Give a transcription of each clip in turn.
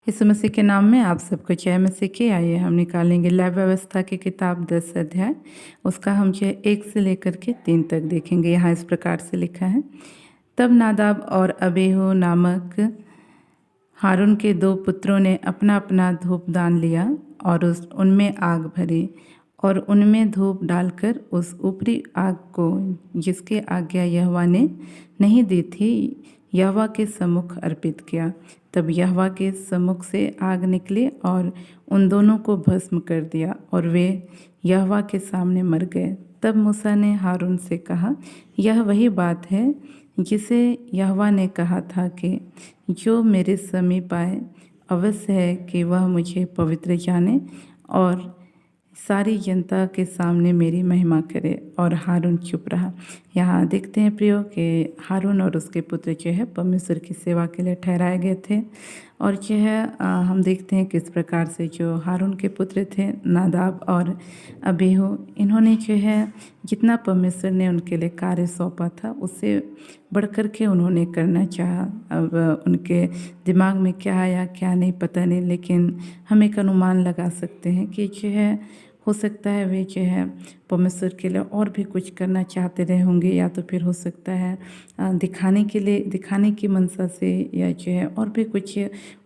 यीशु मसीह के नाम में आप सबको जय मसीह की। आइए हम निकालेंगे लय व्यवस्था की किताब 10 अध्याय, उसका हम जो 1 से लेकर के 3 तक देखेंगे। यहाँ इस प्रकार से लिखा है, तब नादाब और अबीहू नामक हारून के 2 पुत्रों ने अपना अपना धूपदान लिया और उनमें आग भरी और उनमें धूप डालकर उस ऊपरी आग को, जिसकी आज्ञा यहोवा ने नहीं दी थी, यहोवा के सम्मुख अर्पित किया। तब यहोवा के सम्मुख से आग निकली और उन दोनों को भस्म कर दिया और वे यहोवा के सामने मर गए। तब मूसा ने हारून से कहा, यह वही बात है जिसे यहोवा ने कहा था कि जो मेरे समीप आए, अवश्य है कि वह मुझे पवित्र जाने और सारी जनता के सामने मेरी महिमा करे। और हारून चुप रहा। यहाँ देखते हैं प्रियो कि हारून और उसके पुत्र जो है परमेश्वर की सेवा के लिए ठहराए गए थे। और जो है हम देखते हैं किस प्रकार से जो हारून के पुत्र थे नादाब और अबीहू, इन्होंने जो है जितना परमेश्वर ने उनके लिए कार्य सौंपा था उससे बढ़कर के उन्होंने करना चाहा। अब उनके दिमाग में क्या आया क्या नहीं पता नहीं, लेकिन हम एक अनुमान लगा सकते हैं कि जो है हो सकता है वे जो है परमेश्वर के लिए और भी कुछ करना चाहते रहे होंगे, या तो फिर हो सकता है दिखाने के लिए, दिखाने की मनसा से, या जो है और भी कुछ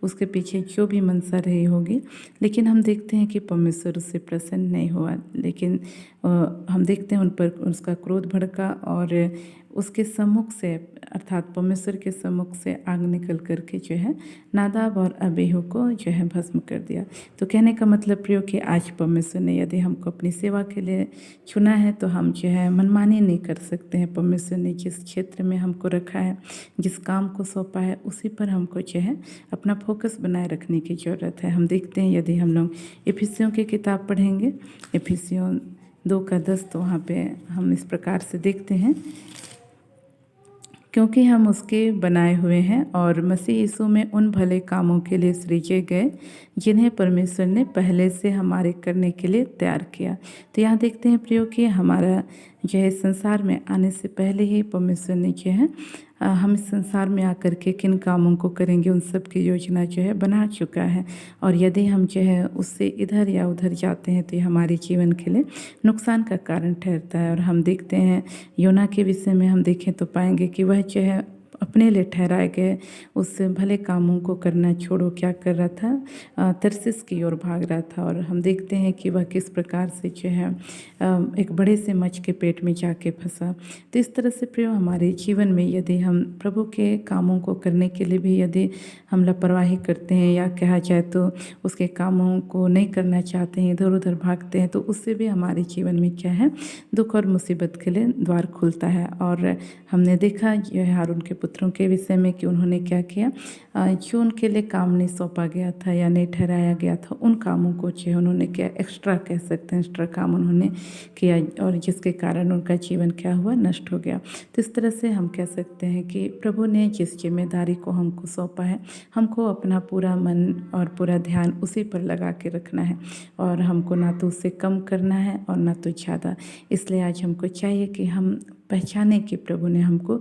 उसके पीछे जो भी मनसा रही होगी। लेकिन हम देखते हैं कि परमेश्वर उससे प्रसन्न नहीं हुआ। लेकिन हम देखते हैं उन पर उसका क्रोध भड़का और उसके सम्मुख से, अर्थात परमेश्वर के सम्मुख से आग निकल करके जो है नादाब और अबीहू को जो है भस्म कर दिया। तो कहने का मतलब प्रियो कि आज परमेश्वर ने यदि हमको अपनी सेवा के लिए चुना है तो हम जो है मनमानी नहीं कर सकते हैं। परमेश्वर ने जिस क्षेत्र में हमको रखा है, जिस काम को सौंपा है, उसी पर हमको जो है अपना फोकस बनाए रखने की ज़रूरत है। हम देखते हैं यदि हम लोग इफिसियों की किताब पढ़ेंगे, इफिसियों 2:10, तो वहाँ पे हम इस प्रकार से देखते हैं, क्योंकि हम उसके बनाए हुए हैं और मसीह यीशु में उन भले कामों के लिए सृजे गए जिन्हें परमेश्वर ने पहले से हमारे करने के लिए तैयार किया। तो यहाँ देखते हैं प्रियो कि हमारा जो है संसार में आने से पहले ही परमेश्वर ने जो है हम इस संसार में आकर के किन कामों को करेंगे उन सब की योजना जो है बना चुका है। और यदि हम जो है उससे इधर या उधर जाते हैं तो ये हमारे जीवन के लिए नुकसान का कारण ठहरता है। और हम देखते हैं योना के विषय में हम देखें तो पाएंगे कि वह जो है अपने लिए ठहराए गए उस भले कामों को करना छोड़ो क्या कर रहा था, तरसीस की ओर भाग रहा था। और हम देखते हैं कि वह किस प्रकार से जो है एक बड़े से मच्छ के पेट में जाके फंसा। तो इस तरह से प्रियो हमारे जीवन में यदि हम प्रभु के कामों को करने के लिए भी यदि हम लापरवाही करते हैं, या कहा जाए तो उसके कामों को नहीं करना चाहते हैं, इधर उधर भागते हैं, तो उससे भी हमारे जीवन में क्या है दुख और मुसीबत के लिए द्वार खुलता है। और हमने देखा जो है हारून के पुत्रों के विषय में कि उन्होंने क्या किया, जो उनके लिए काम नहीं सौंपा गया था या नहीं ठहराया गया था, उन कामों को जो है उन्होंने क्या एक्स्ट्रा कह सकते हैं, एक्स्ट्रा काम उन्होंने किया, और जिसके कारण उनका जीवन क्या हुआ, नष्ट हो गया। तो इस तरह से हम कह सकते हैं कि प्रभु ने जिस जिम्मेदारी को हमको सौंपा है, हमको अपना पूरा मन और पूरा ध्यान उसी पर लगा के रखना है, और हमको ना तो उससे कम करना है और ना तो ज़्यादा। इसलिए आज हमको चाहिए कि हम पहचाने कि प्रभु ने हमको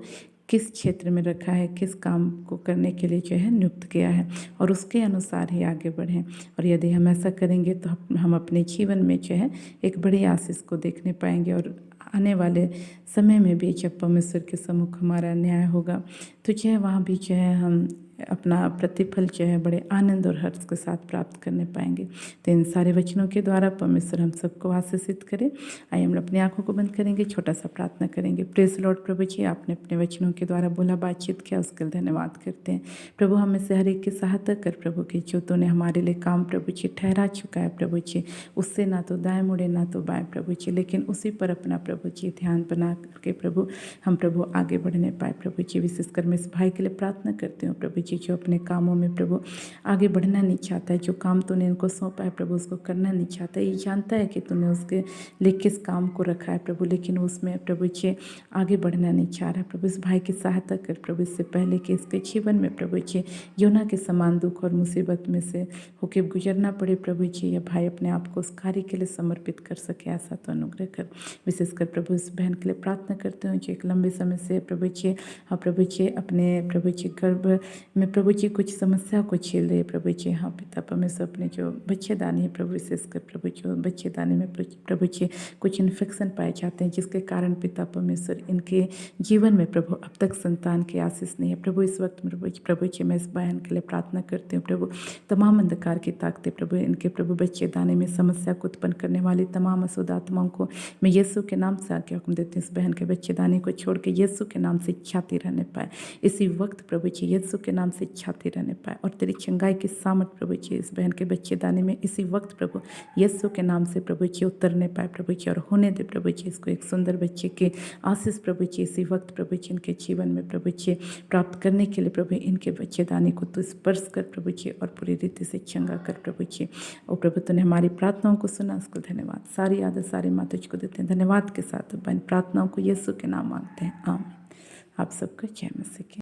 किस क्षेत्र में रखा है, किस काम को करने के लिए जो है नियुक्त किया है, और उसके अनुसार ही आगे बढ़ें। और यदि हम ऐसा करेंगे तो हम अपने जीवन में जो है एक बड़ी आशीष को देखने पाएंगे। और आने वाले समय में भी जब परमेश्वर के सम्मुख हमारा न्याय होगा तो जो है वहाँ भी जो है हम अपना प्रतिफल जो है बड़े आनंद और हर्ष के साथ प्राप्त करने पाएंगे। तो इन सारे वचनों के द्वारा परमेश्वर हम सबको आशीषित करे। आइए हम अपनी आंखों को बंद करेंगे, छोटा सा प्रार्थना करेंगे। प्रेस लॉर्ड प्रभु जी, आपने अपने वचनों के द्वारा बोला, बातचीत किया, उसके लिए धन्यवाद करते हैं प्रभु। हमें से हर एक की सहायता कर प्रभु की, जो तूने हमारे लिए काम प्रभु जी ठहरा चुका है प्रभु जी, उससे ना तो दाएँ मुड़े ना तो बाएँ प्रभु जी, लेकिन उसी पर अपना प्रभु जी ध्यान बना करके प्रभु हम प्रभु आगे बढ़ने पाए प्रभु जी। विशेषकर मैं इस भाई के लिए प्रार्थना करती हूँ प्रभु जी, जो अपने कामों में प्रभु आगे बढ़ना नहीं चाहता है, जो काम तूने इनको सौंपा है प्रभु उसको करना नहीं चाहता है। ये जानता है कि तूने उसके लिए किस काम को रखा है प्रभु, लेकिन उसमें प्रभु जी आगे बढ़ना नहीं चाह रहा है प्रभु। इस भाई की सहायता कर प्रभु, इससे पहले कि इसके जीवन में प्रभु जी योना के समान दुख और मुसीबत में से होके गुजरना पड़े प्रभु जी, यह भाई अपने आप को उस कार्य के लिए समर्पित कर सके, ऐसा तो अनुग्रह कर। विशेषकर प्रभु इस बहन के लिए प्रार्थना करते हैं जो एक लंबे समय से प्रभु जी, हाँ प्रभु जी, अपने प्रभु जी गर्भ में प्रभु जी कुछ समस्या को झेल रहे हैं प्रभु जी। हाँ पिता परमेश्वर, अपने जो बच्चेदानी है प्रभु, विशेषकर प्रभु जो बच्चेदानी में प्रभु जी कुछ इन्फेक्शन पाए जाते हैं, जिसके कारण पिता परमेश्वर इनके जीवन में प्रभु अब तक संतान की आशीष नहीं है प्रभु। इस वक्त प्रभु जी मैं इस बहन के लिए प्रार्थना करती हूँ प्रभु। तमाम अंधकार की ताकतें प्रभु, इनके प्रभु बच्चेदानी में समस्या को उत्पन्न करने वाली तमाम अशुद्ध आत्माओं को मैं यीशु के नाम से आके हुक्म देती हूँ, इस बहन के बच्चेदानी को छोड़ के यीशु के नाम से छाती रहने पाए इसी वक्त प्रभु जी, यीशु के नाम से छाती रहने पाए। और तेरी चंगाई की सामर्थ प्रभु जी इस बहन के बच्चेदानी में इसी वक्त प्रभु यीशु के नाम से प्रभु जी उतरने पाए प्रभु जी, और होने दे प्रभु जी इसको एक सुंदर बच्चे की आशीष प्रभु जी इसी वक्त प्रभु जी इनके जीवन में प्रभु जी प्राप्त करने के लिए प्रभु इनके बच्चेदानी को तू स्पर्श कर प्रभु जी, और पूरी रीति से चंगा कर प्रभु जी। और प्रभु तूने हमारी प्रार्थनाओं को सुना, उसको धन्यवाद। सारी आदत सारी माँ तुझको देते हैं, धन्यवाद के साथ बहन प्रार्थनाओं को यीशु के नाम मांगते हैं, आमीन। आप सबका जय मसीह की।